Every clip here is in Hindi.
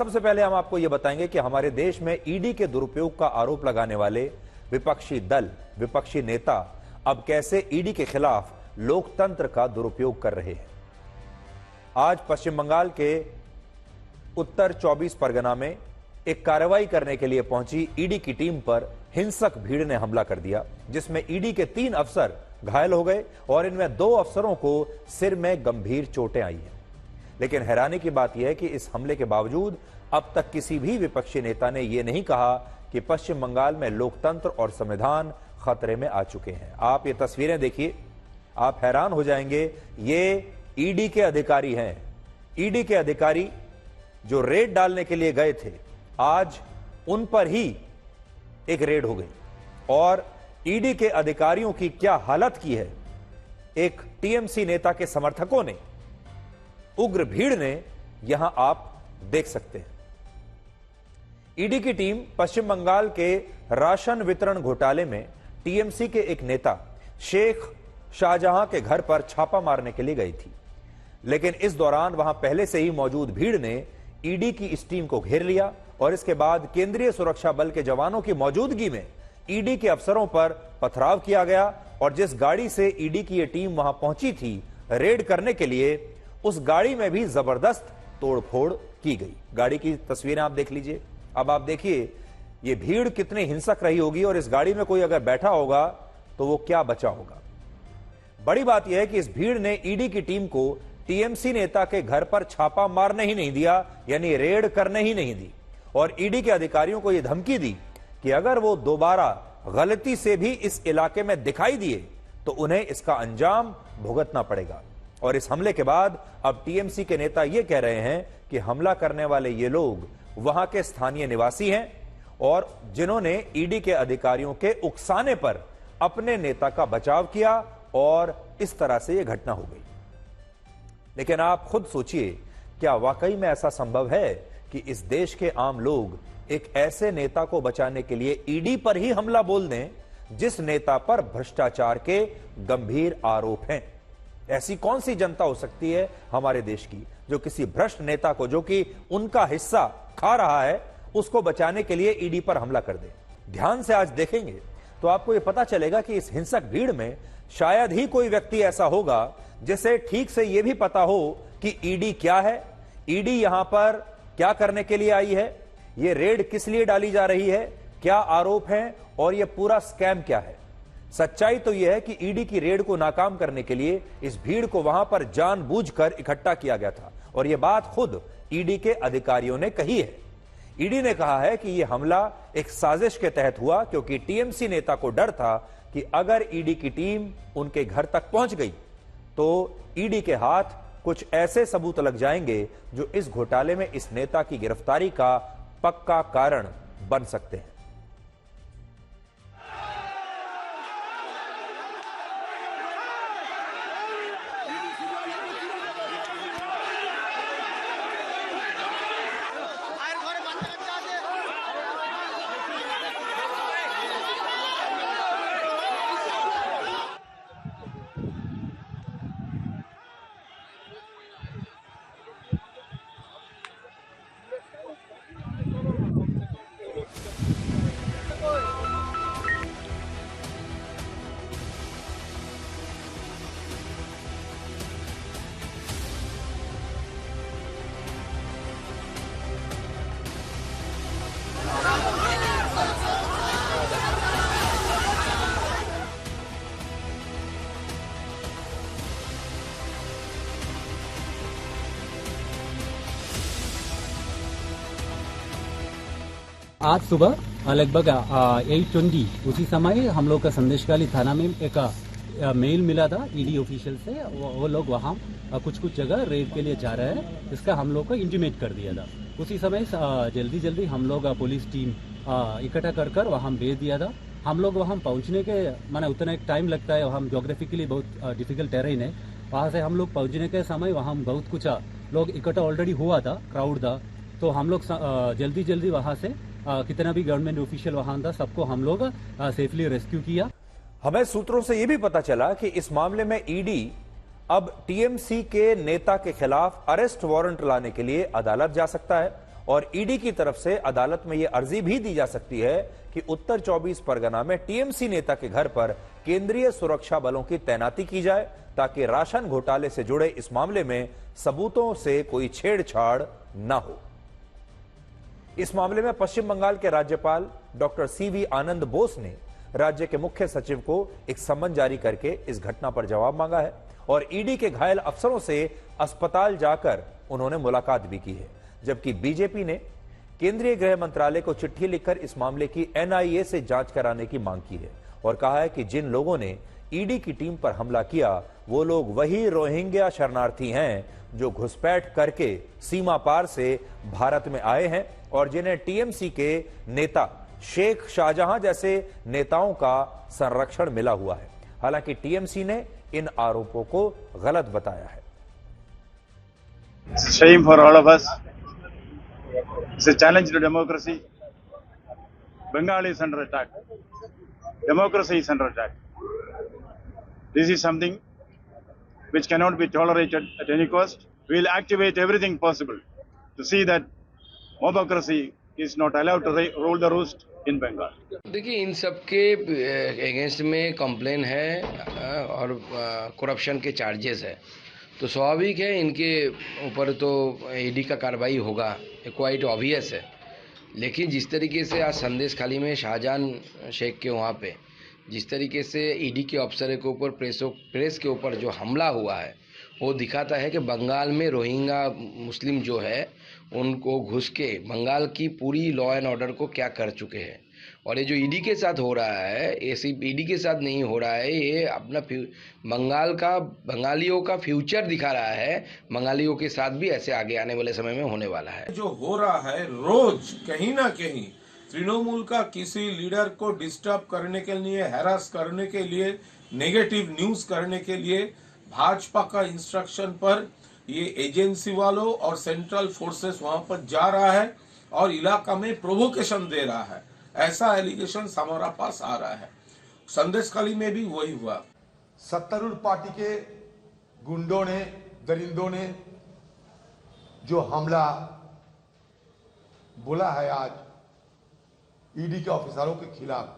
सबसे पहले हम आपको यह बताएंगे कि हमारे देश में ईडी के दुरुपयोग का आरोप लगाने वाले विपक्षी दल, विपक्षी नेता अब कैसे ईडी के खिलाफ लोकतंत्र का दुरुपयोग कर रहे हैं। आज पश्चिम बंगाल के उत्तर 24 परगना में एक कार्रवाई करने के लिए पहुंची ईडी की टीम पर हिंसक भीड़ ने हमला कर दिया, जिसमें ईडी के 3 अफसर घायल हो गए और इनमें 2 अफसरों को सिर में गंभीर चोटें आई हैं। लेकिन हैरानी की बात यह है कि इस हमले के बावजूद अब तक किसी भी विपक्षी नेता ने यह नहीं कहा कि पश्चिम बंगाल में लोकतंत्र और संविधान खतरे में आ चुके हैं। आप ये तस्वीरें देखिए, आप हैरान हो जाएंगे। ये ईडी के अधिकारी हैं, ईडी के अधिकारी जो रेड डालने के लिए गए थे, आज उन पर ही एक रेड हो गई और ईडी के अधिकारियों की क्या हालत की है। एक टीएमसी नेता के समर्थकों ने, उग्र भीड़ ने, यहां आप देख सकते हैं। ईडी की टीम पश्चिम बंगाल के राशन वितरण घोटाले में टीएमसी के एक नेता शेख शाहजहां के घर पर छापा मारने के लिए गई थी, लेकिन इस दौरान वहां पहले से ही मौजूद भीड़ ने ईडी की इस टीम को घेर लिया और इसके बाद केंद्रीय सुरक्षा बल के जवानों की मौजूदगी में ईडी के अफसरों पर पथराव किया गया और जिस गाड़ी से ईडी की यह टीम वहां पहुंची थी रेड करने के लिए, उस गाड़ी में भी जबरदस्त तोड़फोड़ की गई। गाड़ी की तस्वीरें आप देख लीजिए। अब आप देखिए ये भीड़ कितनी हिंसक रही होगी और इस गाड़ी में कोई अगर बैठा होगा तो वो क्या बचा होगा। बड़ी बात यह है कि इस भीड़ ने ईडी की टीम को टीएमसी नेता के घर पर छापा मारने ही नहीं दिया, यानी रेड करने ही नहीं दी, और ईडी के अधिकारियों को यह धमकी दी कि अगर वो दोबारा गलती से भी इस इलाके में दिखाई दिए तो उन्हें इसका अंजाम भुगतना पड़ेगा। और इस हमले के बाद अब टीएमसी के नेता यह कह रहे हैं कि हमला करने वाले ये लोग वहां के स्थानीय निवासी हैं और जिन्होंने ईडी के अधिकारियों के उकसाने पर अपने नेता का बचाव किया और इस तरह से यह घटना हो गई। लेकिन आप खुद सोचिए, क्या वाकई में ऐसा संभव है कि इस देश के आम लोग एक ऐसे नेता को बचाने के लिए ईडी पर ही हमला बोल दें जिस नेता पर भ्रष्टाचार के गंभीर आरोप हैं। ऐसी कौन सी जनता हो सकती है हमारे देश की जो किसी भ्रष्ट नेता को, जो कि उनका हिस्सा खा रहा है, उसको बचाने के लिए ईडी पर हमला कर दे। ध्यान से आज देखेंगे तो आपको यह पता चलेगा कि इस हिंसक भीड़ में शायद ही कोई व्यक्ति ऐसा होगा जिसे ठीक से यह भी पता हो कि ईडी क्या है, ईडी यहां पर क्या करने के लिए आई है, यह रेड किस लिए डाली जा रही है, क्या आरोप हैं और यह पूरा स्कैम क्या है। सच्चाई तो यह है कि ईडी की रेड को नाकाम करने के लिए इस भीड़ को वहां पर जानबूझकर इकट्ठा किया गया था और यह बात खुद ईडी के अधिकारियों ने कही है। ईडी ने कहा है कि यह हमला एक साजिश के तहत हुआ क्योंकि टीएमसी नेता को डर था कि अगर ईडी की टीम उनके घर तक पहुंच गई तो ईडी के हाथ कुछ ऐसे सबूत लग जाएंगे जो इस घोटाले में इस नेता की गिरफ्तारी का पक्का कारण बन सकते हैं। आज सुबह लगभग 8:20 उसी समय हम लोग का संदेशखाली थाना में एक मेल मिला था ईडी ऑफिशियल से। वो लोग वहाँ कुछ जगह रेड के लिए जा रहे हैं, इसका हम लोग को इंटीमेट कर दिया था। उसी समय जल्दी हम लोग पुलिस टीम इकट्ठा कर वहाँ भेज दिया था। हम लोग वहाँ पहुँचने के माने उतना एक टाइम लगता है, हम जोग्राफिकली बहुत डिफिकल्ट टेरेन है। वहाँ से हम लोग पहुँचने के समय वहाँ बहुत कुछ लोग इकट्ठा ऑलरेडी हुआ था, क्राउड था। तो हम लोग जल्दी वहाँ से कितना भी गवर्नमेंट ऑफिशियल वहां था सबको हम लोग सेफली रेस्क्यू किया। हमें सूत्रों से यह भी पता चला कि इस मामले में ईडी अब टीएमसी के नेता के खिलाफ अरेस्ट वारंट लाने के लिए अदालत जा सकता है और ईडी की तरफ से अदालत में यह अर्जी भी दी जा सकती है कि उत्तर 24 परगना में टीएमसी नेता के घर पर केंद्रीय सुरक्षा बलों की तैनाती की जाए ताकि राशन घोटाले से जुड़े इस मामले में सबूतों से कोई छेड़छाड़ न हो। इस मामले में पश्चिम बंगाल के राज्यपाल डॉक्टर सीवी आनंद बोस ने राज्य के मुख्य सचिव को एक सम्मन जारी करके इस घटना पर जवाब मांगा है और ईडी के घायल अफसरों से अस्पताल जाकर उन्होंने मुलाकात भी की है। जबकि बीजेपी ने केंद्रीय गृह मंत्रालय को चिट्ठी लिखकर इस मामले की एनआईए से जांच कराने की मांग की है और कहा है कि जिन लोगों ने ईडी की टीम पर हमला किया वो लोग वही रोहिंग्या शरणार्थी हैं जो घुसपैठ करके सीमा पार से भारत में आए हैं और जिन्हें टीएमसी के नेता शेख शाहजहां जैसे नेताओं का संरक्षण मिला हुआ है। हालांकि टीएमसी ने इन आरोपों को गलत बताया है। Shame for all of us. It's a challenge to democracy. Bengal is under attack. Democracy is under attack. This is something which cannot be tolerated at any cost. We will activate everything possible to see that democracy is not allowed to rule the roost in Bengal. देखिए, इन सब के अगेंस्ट में कंप्लेन है और करप्शन के चार्जेस है, तो स्वाभाविक है इनके ऊपर तो ईडी का कार्रवाई होगा, क्वाइट ऑब्वियस है। लेकिन जिस तरीके से आज संदेश खाली में शाहजहां शेख के वहाँ पे जिस तरीके से ईडी के अफसर के ऊपर प्रेस के ऊपर जो हमला हुआ है वो दिखाता है कि बंगाल में रोहिंग्या मुस्लिम जो है उनको घुस के बंगाल की पूरी लॉ एंड ऑर्डर को क्या कर चुके हैं। और ये जो ईडी के साथ हो रहा है, ये सिर्फ ईडी के साथ नहीं हो रहा है, ये अपना बंगालियों का फ्यूचर दिखा रहा है। बंगालियों के साथ भी ऐसे आगे आने वाले समय में होने वाला है। जो हो रहा है रोज कहीं ना कहीं तृणमूल का किसी लीडर को डिस्टर्ब करने के लिए, हैरास करने के लिए, नेगेटिव न्यूज करने के लिए भाजपा का इंस्ट्रक्शन पर ये एजेंसी वालों और सेंट्रल फोर्सेस वहां पर जा रहा है और इलाका में प्रोवोकेशन दे रहा है, ऐसा एलिगेशन हमारा पास आ रहा है। संदेशखाली में भी वही हुआ। सत्तारूढ़ पार्टी के गुंडों ने, दरिंदों ने जो हमला बोला है आज ईडी के ऑफिसरों के खिलाफ,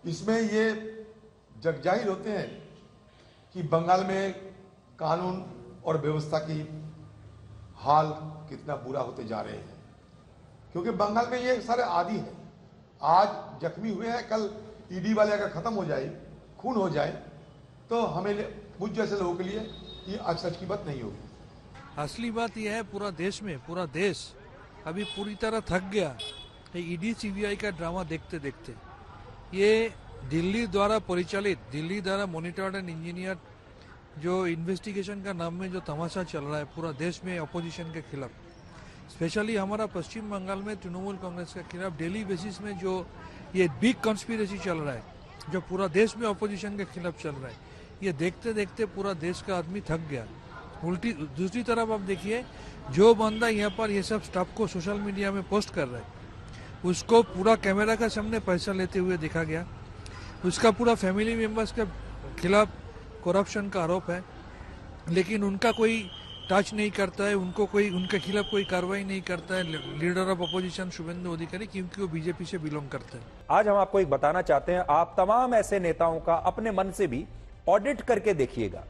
इसमें ये जगजाहिर होते हैं कि बंगाल में कानून और व्यवस्था की हाल कितना बुरा होते जा रहे हैं, क्योंकि बंगाल में ये सारे आदी है। आज जख्मी हुए हैं, कल ईडी वाले अगर खत्म हो जाए, खून हो जाए, तो हमें मुझ जैसे लोगों के लिए ये अचरज की बात नहीं होगी। असली बात यह है, पूरा देश अभी पूरी तरह थक गया ईडी सीबीआई का ड्रामा देखते देखते। ये दिल्ली द्वारा परिचालित, दिल्ली द्वारा मॉनिटर्ड एंड इंजीनियर जो इन्वेस्टिगेशन का नाम में जो तमाशा चल रहा है पूरा देश में अपोजिशन के खिलाफ, स्पेशली हमारा पश्चिम बंगाल में तृणमूल कांग्रेस के खिलाफ डेली बेसिस में जो ये बिग कॉन्स्पिरेसी चल रहा है, जो पूरा देश में अपोजिशन के खिलाफ चल रहा है, ये देखते देखते पूरा देश का आदमी थक गया। उल्टी दूसरी तरफ आप देखिए, जो बंदा यहाँ पर ये सब स्टफ को सोशल मीडिया में पोस्ट कर रहा है, उसको पूरा कैमरा का सामने पैसा लेते हुए देखा गया। उसका पूरा फैमिली मेंबर्स के खिलाफ करप्शन का आरोप है, लेकिन उनका कोई टच नहीं करता है, उनके खिलाफ कोई कार्रवाई नहीं करता है लीडर ऑफ अपोजिशन शुभेंदु अधिकारी, क्योंकि वो बीजेपी से बिलोंग करते हैं। आज हम आपको एक बताना चाहते हैं, आप तमाम ऐसे नेताओं का अपने मन से भी ऑडिट करके देखिएगा।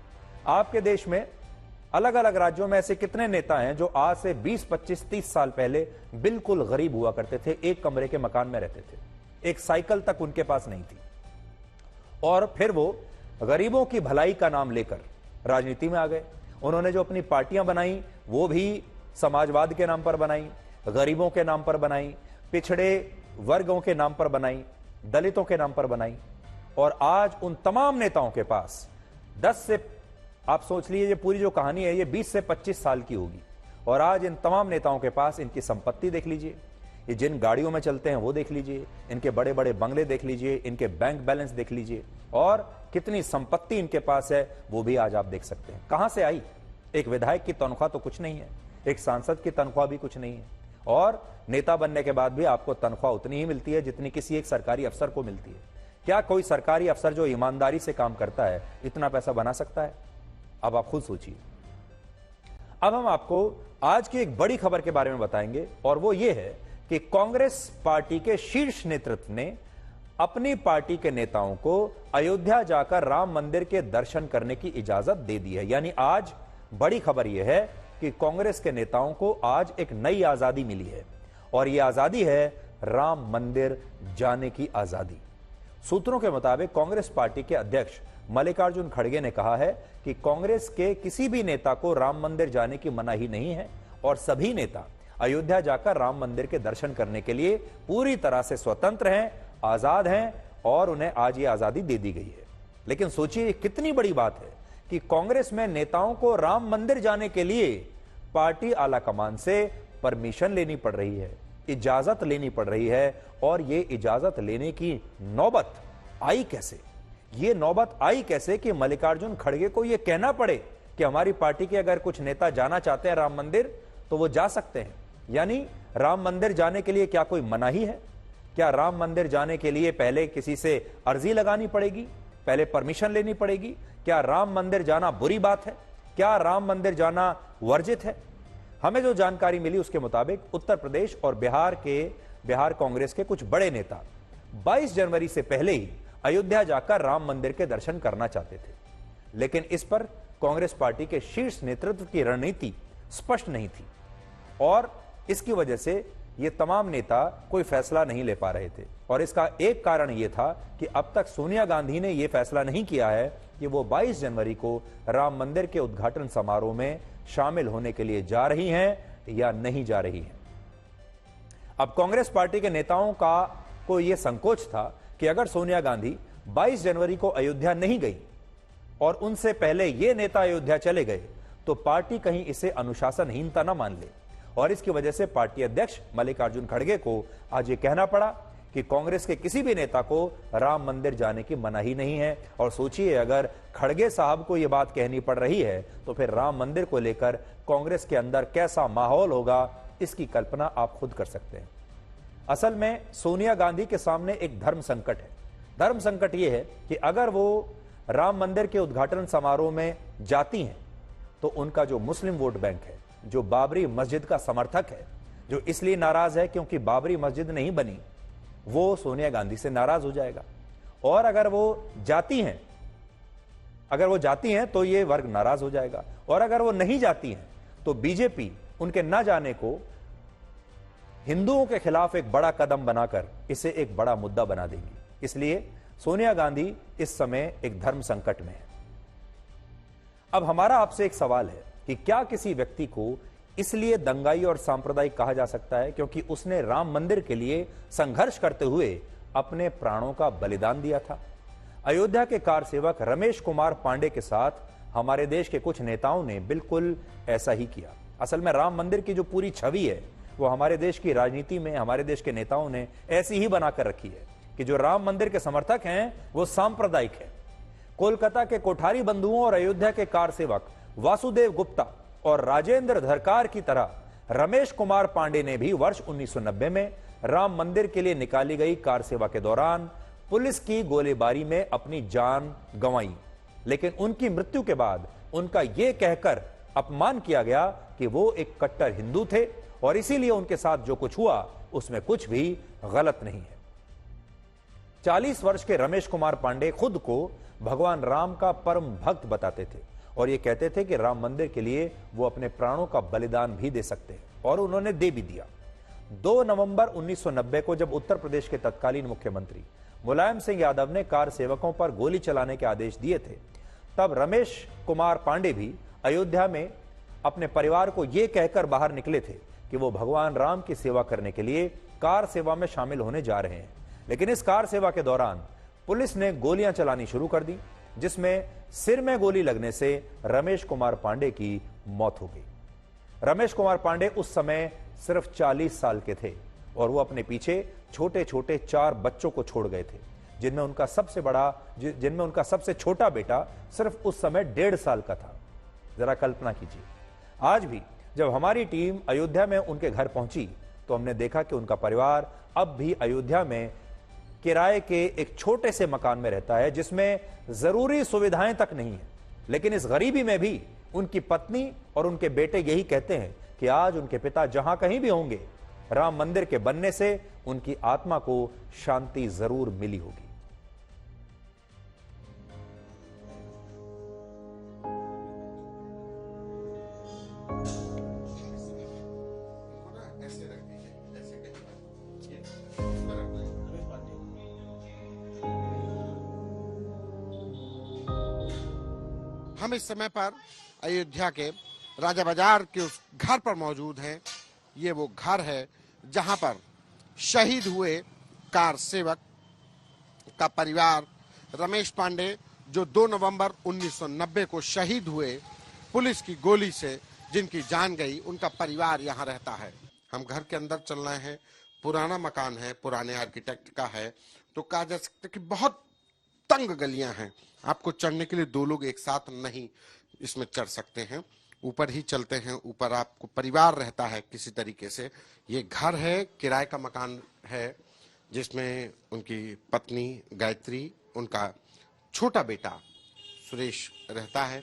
आपके देश में अलग अलग राज्यों में ऐसे कितने नेता हैं जो आज से 20, 25, 30 साल पहले बिल्कुल गरीब हुआ करते थे, एक कमरे के मकान में रहते थे, एक साइकिल तक उनके पास नहीं थी, और फिर वो गरीबों की भलाई का नाम लेकर राजनीति में आ गए। उन्होंने जो अपनी पार्टियां बनाई वो भी समाजवाद के नाम पर बनाई, गरीबों के नाम पर बनाई, पिछड़े वर्गों के नाम पर बनाई, दलितों के नाम पर बनाई। और आज उन तमाम नेताओं के पास 10 से, आप सोच लीजिए ये पूरी जो कहानी है ये 20 से 25 साल की होगी, और आज इन तमाम नेताओं के पास इनकी संपत्ति देख लीजिए, ये जिन गाड़ियों में चलते हैं वो देख लीजिए, इनके बड़े बड़े बंगले देख लीजिए, इनके बैंक बैलेंस देख लीजिए, और कितनी संपत्ति इनके पास है वो भी आज आप देख सकते हैं। कहां से आई? एक विधायक की तनख्वाह तो कुछ नहीं है, एक सांसद की तनख्वाह भी कुछ नहीं है, और नेता बनने के बाद भी आपको तनख्वाह उतनी ही मिलती है जितनी किसी एक सरकारी अफसर को मिलती है। क्या कोई सरकारी अफसर जो ईमानदारी से काम करता है इतना पैसा बना सकता है? अब आप खुद सोचिए। अब हम आपको आज की एक बड़ी खबर के बारे में बताएंगे और वो ये है कि कांग्रेस पार्टी के शीर्ष नेतृत्व ने अपनी पार्टी के नेताओं को अयोध्या जाकर राम मंदिर के दर्शन करने की इजाजत दे दी है। यानी आज बड़ी खबर यह है कि कांग्रेस के नेताओं को आज एक नई आजादी मिली है और यह आजादी है राम मंदिर जाने की आजादी। सूत्रों के मुताबिक कांग्रेस पार्टी के अध्यक्ष मल्लिकार्जुन खड़गे ने कहा है कि कांग्रेस के किसी भी नेता को राम मंदिर जाने की मनाही नहीं है और सभी नेता अयोध्या जाकर राम मंदिर के दर्शन करने के लिए पूरी तरह से स्वतंत्र हैं, आजाद हैं और उन्हें आज ये आजादी दे दी गई है। लेकिन सोचिए कितनी बड़ी बात है कि कांग्रेस में नेताओं को राम मंदिर जाने के लिए पार्टी आलाकमान से परमिशन लेनी पड़ रही है, इजाजत लेनी पड़ रही है। और ये इजाजत लेने की नौबत आई कैसे? ये नौबत आई कैसे कि मल्लिकार्जुन खड़गे को ये कहना पड़े कि हमारी पार्टी के अगर कुछ नेता जाना चाहते हैं राम मंदिर तो वो जा सकते हैं। यानी राम मंदिर जाने के लिए क्या कोई मनाही है? क्या राम मंदिर जाने के लिए पहले किसी से अर्जी लगानी पड़ेगी, पहले परमिशन लेनी पड़ेगी? क्या राम मंदिर जाना बुरी बात है? क्या राम मंदिर जाना वर्जित है? हमें जो जानकारी मिली उसके मुताबिक उत्तर प्रदेश और बिहार कांग्रेस के कुछ बड़े नेता 22 जनवरी से पहले ही अयोध्या जाकर राम मंदिर के दर्शन करना चाहते थे, लेकिन इस पर कांग्रेस पार्टी के शीर्ष नेतृत्व की रणनीति स्पष्ट नहीं थी और इसकी वजह से ये तमाम नेता कोई फैसला नहीं ले पा रहे थे। और इसका एक कारण यह था कि अब तक सोनिया गांधी ने यह फैसला नहीं किया है कि वो 22 जनवरी को राम मंदिर के उद्घाटन समारोह में शामिल होने के लिए जा रही हैं या नहीं जा रही हैं। अब कांग्रेस पार्टी के नेताओं को यह संकोच था कि अगर सोनिया गांधी 22 जनवरी को अयोध्या नहीं गई और उनसे पहले ये नेता अयोध्या चले गए तो पार्टी कहीं इसे अनुशासनहीनता न मान ले। और इसकी वजह से पार्टी अध्यक्ष मल्लिकार्जुन खड़गे को आज ये कहना पड़ा कि कांग्रेस के किसी भी नेता को राम मंदिर जाने की मनाही नहीं है। और सोचिए अगर खड़गे साहब को यह बात कहनी पड़ रही है तो फिर राम मंदिर को लेकर कांग्रेस के अंदर कैसा माहौल होगा, इसकी कल्पना आप खुद कर सकते हैं। असल में सोनिया गांधी के सामने एक धर्म संकट है। धर्म संकट यह है कि अगर वो राम मंदिर के उद्घाटन समारोह में जाती हैं तो उनका जो मुस्लिम वोट बैंक है, जो बाबरी मस्जिद का समर्थक है, जो इसलिए नाराज है क्योंकि बाबरी मस्जिद नहीं बनी, वो सोनिया गांधी से नाराज हो जाएगा। और अगर वो जाती हैं तो ये वर्ग नाराज हो जाएगा। और अगर वो नहीं जाती हैं तो बीजेपी उनके ना जाने को हिंदुओं के खिलाफ एक बड़ा कदम बनाकर इसे एक बड़ा मुद्दा बना देंगी। इसलिए सोनिया गांधी इस समय एक धर्म संकट में है। अब हमारा आपसे एक सवाल है कि क्या किसी व्यक्ति को इसलिए दंगाई और सांप्रदायिक कहा जा सकता है क्योंकि उसने राम मंदिर के लिए संघर्ष करते हुए अपने प्राणों का बलिदान दिया था? अयोध्या के कार सेवक रमेश कुमार पांडे के साथ हमारे देश के कुछ नेताओं ने बिल्कुल ऐसा ही किया। असल में राम मंदिर की जो पूरी छवि है वो हमारे देश की राजनीति में हमारे देश के नेताओं ने ऐसी ही बनाकर रखी है कि जो राम मंदिर के समर्थक हैं वो सांप्रदायिक है। कोलकाता के कोठारी बंधुओं और अयोध्या के कार सेवक वासुदेव गुप्ता और राजेंद्र धरकार की तरह रमेश कुमार पांडे ने भी वर्ष 1990 में राम मंदिर के लिए निकाली गई कार सेवा के दौरान पुलिस की गोलीबारी में अपनी जान गंवाई। लेकिन उनकी मृत्यु के बाद उनका यह कहकर अपमान किया गया कि वो एक कट्टर हिंदू थे और इसीलिए उनके साथ जो कुछ हुआ उसमें कुछ भी गलत नहीं है। 40 वर्ष के रमेश कुमार पांडे खुद को भगवान राम का परम भक्त बताते थे और ये कहते थे कि राम मंदिर के लिए वो अपने प्राणों का बलिदान भी दे सकते हैं और उन्होंने दे भी दिया। 2 नवंबर 1990 को जब उत्तर प्रदेश के तत्कालीन मुख्यमंत्री मुलायम सिंह यादव ने कार सेवकों पर गोली चलाने के आदेश दिए थे, तब रमेश कुमार पांडे भी अयोध्या में अपने परिवार को यह कहकर बाहर निकले थे कि वो भगवान राम की सेवा करने के लिए कार सेवा में शामिल होने जा रहे हैं। लेकिन इस कार सेवा के दौरान पुलिस ने गोलियां चलानी शुरू कर दी, जिसमें सिर में गोली लगने से रमेश कुमार पांडे की मौत हो गई। रमेश कुमार पांडे उस समय सिर्फ 40 साल के थे और वो अपने पीछे छोटे छोटे 4 बच्चों को छोड़ गए थे, जिनमें उनका सबसे छोटा बेटा सिर्फ उस समय 1.5 साल का था। जरा कल्पना कीजिए, आज भी जब हमारी टीम अयोध्या में उनके घर पहुंची तो हमने देखा कि उनका परिवार अब भी अयोध्या में किराए के एक छोटे से मकान में रहता है, जिसमें जरूरी सुविधाएं तक नहीं है। लेकिन इस गरीबी में भी उनकी पत्नी और उनके बेटे यही कहते हैं कि आज उनके पिता जहां कहीं भी होंगे, राम मंदिर के बनने से उनकी आत्मा को शांति जरूर मिली होगी। हम इस समय पर अयोध्या के राजा बाजार के उस घर पर मौजूद हैं। ये वो घर है जहां पर शहीद हुए कार सेवक का परिवार रमेश पांडे, जो 2 नवंबर 1990 को शहीद हुए पुलिस की गोली से, जिनकी जान गई, उनका परिवार यहाँ रहता है। हम घर के अंदर चल रहे हैं। पुराना मकान है, पुराने आर्किटेक्ट का है, तो कहा जा सकता है कि बहुत तंग गलियां हैं। आपको चढ़ने के लिए 2 लोग एक साथ नहीं इसमें चढ़ सकते हैं, ऊपर ही चलते हैं। ऊपर आपको परिवार रहता है किसी तरीके से। ये घर है, किराए का मकान है, जिसमें उनकी पत्नी गायत्री, उनका छोटा बेटा सुरेश रहता है।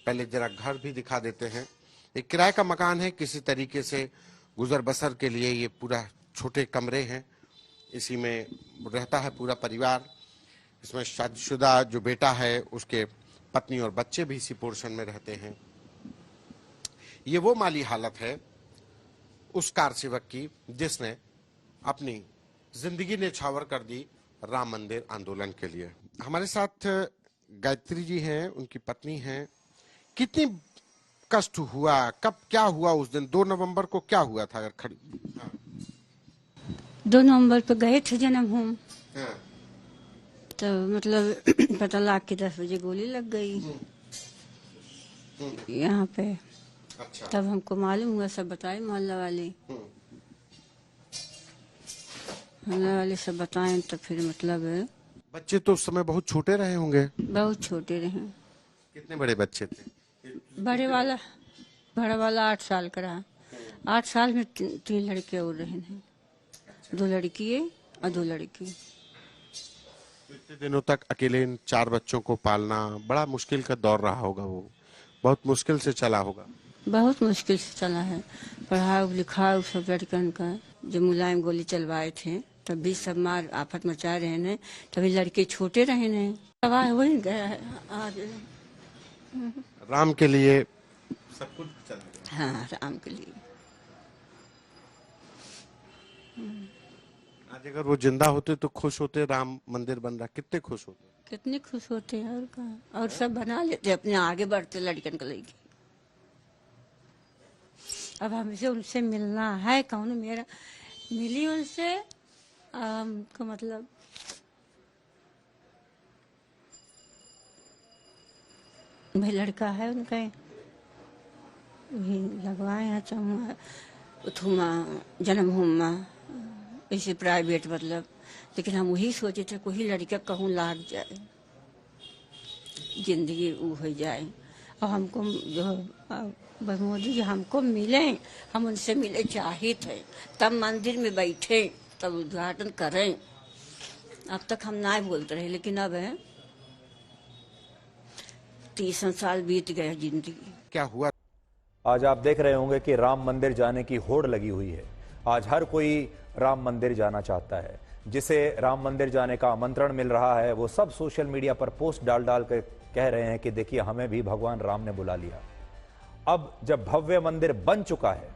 पहले जरा घर भी दिखा देते हैं। एक किराए का मकान है, किसी तरीके से गुजर बसर के लिए ये पूरा छोटे कमरे हैं, इसी में रहता है पूरा परिवार। इसमें शादीशुदा जो बेटा है, उसके पत्नी और बच्चे भी इसी पोर्शन में रहते हैं। ये वो माली हालत है उस कार सेवक की जिसने अपनी जिंदगी न्यौछावर कर दी राम मंदिर आंदोलन के लिए। हमारे साथ गायत्री जी हैं, उनकी पत्नी हैं। कितनी कष्ट हुआ, कब क्या हुआ उस दिन 2 नवंबर को क्या हुआ था? अगर खड़ी 2 नवंबर पे गए थे जन्म होम, तो मतलब पता लग के 10 बजे गोली लग गई यहाँ पे। अच्छा। तब हमको मालूम हुआ, सब बताए मोहल्ला वाले, मोहल्ला वाले सब बताए। तो फिर मतलब बच्चे तो उस समय बहुत छोटे रहे होंगे। बहुत छोटे रहे। कितने बड़े बच्चे थे? बड़ा वाला 8 साल का रहा। 8 साल में 3 लड़के और रहे हैं। 2 लड़की है और 2 लड़की। इतने दिनों तक अकेले इन 4 बच्चों को पालना बड़ा मुश्किल का दौर रहा होगा। वो बहुत मुश्किल से चला होगा। बहुत मुश्किल से चला है। पढ़ाओ लिखाओ सब लड़कन का। जब मुलायम गोली चलवाए थे तब भी सब मार आफत मचा रहे हैं। तभी लड़के छोटे रहे हैं। तबाह हो ही गया है आज। राम के लिए सब कुछ चला गया। हाँ, राम के लिए। आज अगर वो जिंदा होते तो खुश होते, राम मंदिर बन रहा, कितने खुश होते? कितने खुश होते हैं। और कहा, और सब बना लेते, अपने आगे बढ़ते लड़कन को लेके। अब हमसे उनसे मिलना है। कौन मेरा मिली उनसे का मतलब भाई लड़का है उनका, वही लगवाए हैं उथुमा जन्म होमा, ऐसे प्राइवेट मतलब। लेकिन हम वही सोचे थे कोई लड़का कहूँ लाग जाए, जिंदगी वो हो जाए। और हमको जो मोदी जी हमको मिले, हम उनसे मिले चाहे थे, तब मंदिर में बैठे, तब उद्घाटन करें। अब तक हम ना बोलते रहे, लेकिन अब है 30 साल बीत गए जिंदगी। क्या हुआ? आज आप देख रहे होंगे कि राम मंदिर जाने की होड़ लगी हुई है। आज हर कोई राम मंदिर जाना चाहता है। जिसे राम मंदिर जाने का आमंत्रण मिल रहा है वो सब सोशल मीडिया पर पोस्ट डाल डाल कर कह रहे हैं कि देखिए हमें भी भगवान राम ने बुला लिया। अब जब भव्य मंदिर बन चुका है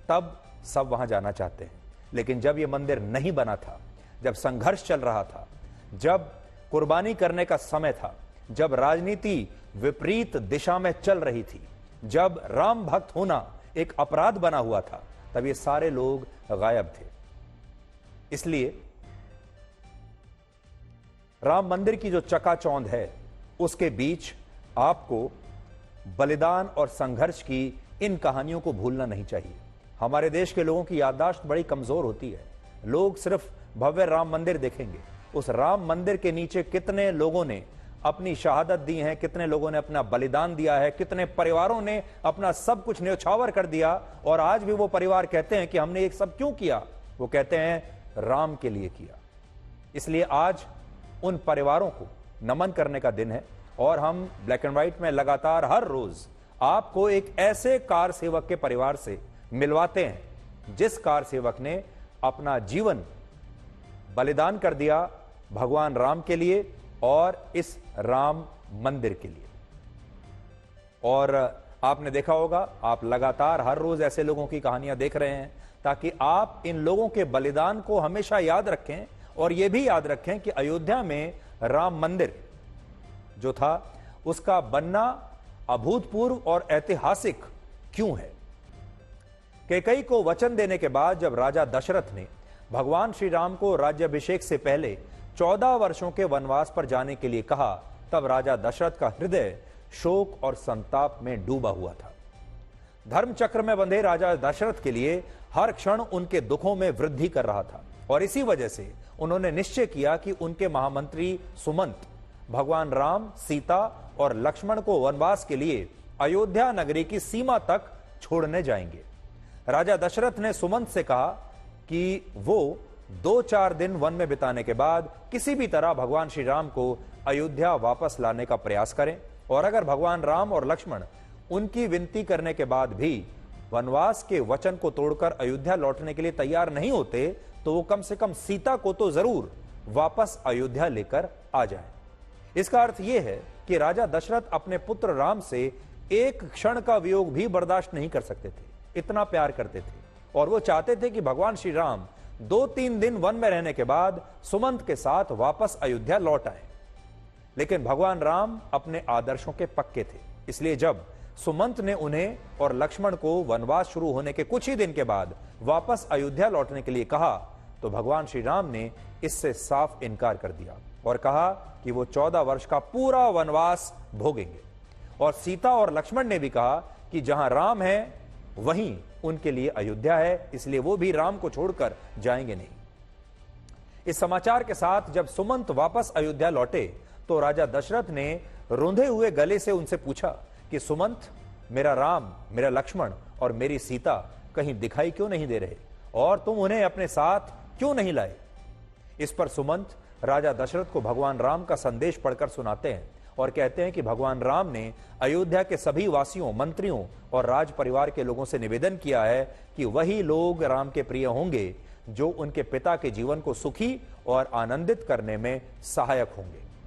तब सब वहां जाना चाहते हैं, लेकिन जब यह मंदिर नहीं बना था, जब संघर्ष चल रहा था, जब कुर्बानी करने का समय था, जब राजनीति विपरीत दिशा में चल रही थी, जब राम भक्त होना एक अपराध बना हुआ था, तब ये सारे लोग गायब थे। इसलिए राम मंदिर की जो चकाचौंध है उसके बीच आपको बलिदान और संघर्ष की इन कहानियों को भूलना नहीं चाहिए। हमारे देश के लोगों की याददाश्त बड़ी कमजोर होती है। लोग सिर्फ भव्य राम मंदिर देखेंगे, उस राम मंदिर के नीचे कितने लोगों ने अपनी शहादत दी है, कितने लोगों ने अपना बलिदान दिया है, कितने परिवारों ने अपना सब कुछ न्यौछावर कर दिया। और आज भी वो परिवार कहते हैं कि हमने ये सब क्यों किया, वो कहते हैं राम के लिए किया। इसलिए आज उन परिवारों को नमन करने का दिन है और हम ब्लैक एंड व्हाइट में लगातार हर रोज आपको एक ऐसे कार सेवक के परिवार से मिलवाते हैं जिस कार सेवक ने अपना जीवन बलिदान कर दिया भगवान राम के लिए और इस राम मंदिर के लिए। और आपने देखा होगा, आप लगातार हर रोज ऐसे लोगों की कहानियां देख रहे हैं ताकि आप इन लोगों के बलिदान को हमेशा याद रखें और यह भी याद रखें कि अयोध्या में राम मंदिर जो था उसका बनना अभूतपूर्व और ऐतिहासिक क्यों है। कैकेयी को वचन देने के बाद जब राजा दशरथ ने भगवान श्री राम को राज्याभिषेक से पहले 14 वर्षों के वनवास पर जाने के लिए कहा, तब राजा दशरथ का हृदय शोक और संताप में डूबा हुआ था। धर्म चक्र में बंधे राजा दशरथ के लिए हर क्षण उनके दुखों में वृद्धि कर रहा था और इसी वजह से उन्होंने निश्चय किया कि उनके महामंत्री सुमंत भगवान राम, सीता और लक्ष्मण को वनवास के लिए अयोध्या नगरी की सीमा तक छोड़ने जाएंगे। राजा दशरथ ने सुमंत से कहा कि वो 2-4 दिन वन में बिताने के बाद किसी भी तरह भगवान श्री राम को अयोध्या वापस लाने का प्रयास करें और अगर भगवान राम और लक्ष्मण उनकी विनती करने के बाद भी वनवास के वचन को तोड़कर अयोध्या लौटने के लिए तैयार नहीं होते तो वो कम से कम सीता को तो जरूर वापस अयोध्या लेकर आ जाए। इसका अर्थ यह है कि राजा दशरथ अपने पुत्र राम से एक क्षण का वियोग भी बर्दाश्त नहीं कर सकते थे, इतना प्यार करते थे और वो चाहते थे कि भगवान श्री राम 2-3 दिन वन में रहने के बाद सुमंत के साथ वापस अयोध्या लौट आए। लेकिन भगवान राम अपने आदर्शों के पक्के थे, इसलिए जब सुमंत ने उन्हें और लक्ष्मण को वनवास शुरू होने के कुछ ही दिन के बाद वापस अयोध्या लौटने के लिए कहा तो भगवान श्री राम ने इससे साफ इनकार कर दिया और कहा कि वो 14 वर्ष का पूरा वनवास भोगेंगे। और सीता और लक्ष्मण ने भी कहा कि जहां राम है वहीं उनके लिए अयोध्या है, इसलिए वो भी राम को छोड़कर जाएंगे नहीं। इस समाचार के साथ जब सुमंत वापस अयोध्या लौटे तो राजा दशरथ ने रूंधे हुए गले से उनसे पूछा कि सुमंत, मेरा राम, मेरा लक्ष्मण और मेरी सीता कहीं दिखाई क्यों नहीं दे रहे और तुम उन्हें अपने साथ क्यों नहीं लाए। इस पर सुमंत राजा दशरथ को भगवान राम का संदेश पढ़कर सुनाते हैं और कहते हैं कि भगवान राम ने अयोध्या के सभी वासियों, मंत्रियों और राज परिवार के लोगों से निवेदन किया है कि वही लोग राम के प्रिय होंगे जो उनके पिता के जीवन को सुखी और आनंदित करने में सहायक होंगे।